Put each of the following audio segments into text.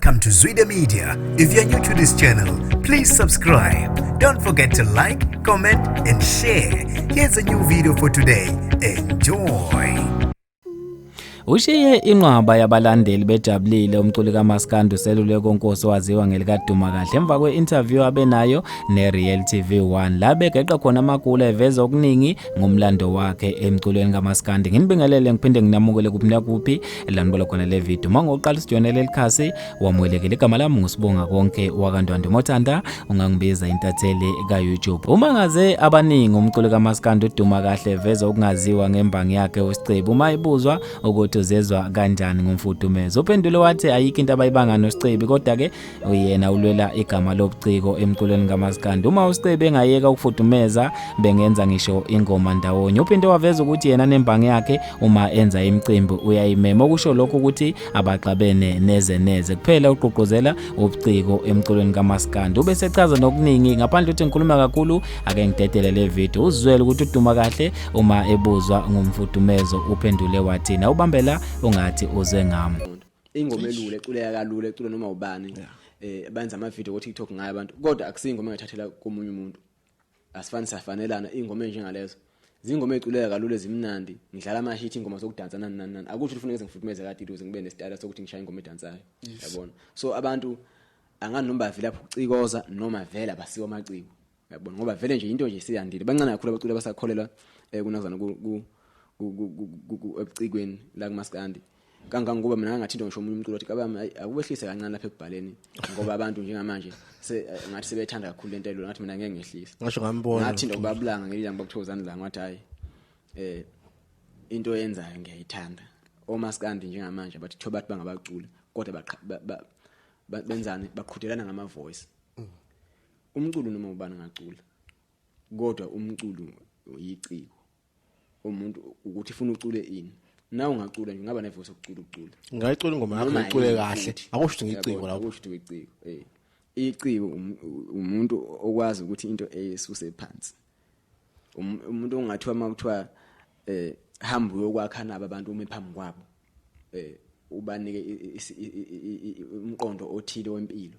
Welcome to Zwida Media. If you're new to this channel, please subscribe. Don't forget to like, comment, and share. Here's a new video for today. Enjoy. Ushiye inqwaba yabalandeli bejabulile umculi kaMaskandi uselule konkosi waziwa ngelika uDumakahle emva kwe-interview abenayo neReal TV1 la begeqa khona amagula eveza okuningi ngomlando wakhe emculweni kaMaskandi. Nginibingelele ngiphinde nginamukele kuphi nakuphi elanibona khona le video. Mangoqala sijonele elikhasi wamwelekile igama lami ngusibonga konke wakandwandwe Mothanda ungangibiza intatheli ka-YouTube. Umangaze abaningi umculi kaMaskandi uDumakahle eveza okungaziwa ngembangi yakhe uSicebu mayibuzwa ukuthi uzezwa kanjani ngomfudumezo. Uphendule wathi ayikho into abayibanga noSicebu kodwa ke uyena ulwela igama lobuciko emculweni kaMaskandi. Uma uSicebu engayeka ukufudumeza bengenza ngisho ingoma ndawonye. Uphinde waveza ukuthi yena nembangi yakhe uma enza imicimbi uyayimema okusho lokho ukuthi abaxabene neze kuphela uqoqozela ubuciko emculweni kaMaskandi. Ube sechaza nokuningi ngaphandle ukuthi ngikhuluma kakhulu ake ngidedele le video uzwele ukuthi uDumakahle uma ebuzwa ngomfudumezo uphendule wathi na ubambela ungathi uze ngami. Ingoma elule eculeka kalula ecula noma ubani benza ama video ku TikTok ngayo abantu kodwa akusingoma engathathela komunye umuntu asifani safanelana ingoma enjengalezo zingoma eculeka kalula ezimnandi ngidlala amashit ingoma sokudansa nani akusho ufuna ngizengifudumeze kade ukuze ngibe nesitayela sokuthi ngishaya ingoma edansayo yabona. So abantu angani noma bavela lapho ucikoza noma vela basiwa amaciko yabona ngoba vele nje into nje siyandile bancane kakhulu abaculi basakholelwa kunazana ebucikweni la kuMaskandi kangangoba mina ngathinta ngisho umuntu umculo wathi kabami akubehlise kancane lapha ekubhaleni ngoba abantu njengamanje ngathi sebethanda kakhulu lento lo ngathi mina ngeke ngehlise ngisho ngambona ngathinta ukubabulanga ngelanga bakuthokozana la ngathi hayi into yenzayo ngiyayithanda oMaskandi njengamanje bathi thobathi bangabaculi kodwa benzani baqhudelana ngama voice umculo noma ubani ngacula kodwa umculo uyiciko umuntu ukuthi ufuna ucule ini na ungacula nje ngaba nevoice ukucula ngayicula ingoma yakho icule kahle akusho ngiciko la akusho iciko iciko umuntu okwazi ukuthi into esuse phansi umuntu ongathiwa makuthiwa hamba uyokwakha nabo abantu uma phambi kwabo ubanike umqondo othile wempilo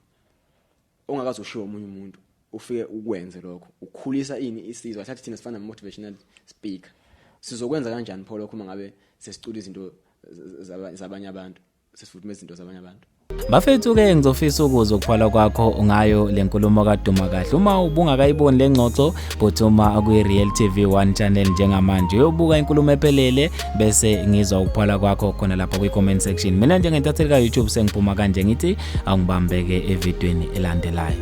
ongakazi ushiwo omunye umuntu ufike ukwenze lokho ukukhulisa ini isizwe athathi thina sifana motivational speaker sizokwenza kanjani pho lokho uma ngabe sesicula izinto zabanye abantu sesifudumeza izinto zabanye abantu. Bafethu ke ngizofisa ukuza ukuphala kwakho ngayo lenkulumo kaDumakahle uma ubungakayiboni lengxoxo bothuma ku-Real TV1 channel njengamanje uyobuka inkulumo ephelele bese ngizwa ukuphala kwakho khona lapha kwi-comment section. Mina njengentatheli ka-YouTube sengiphuma kanje ngithi angibambeke evidweni elandelayo.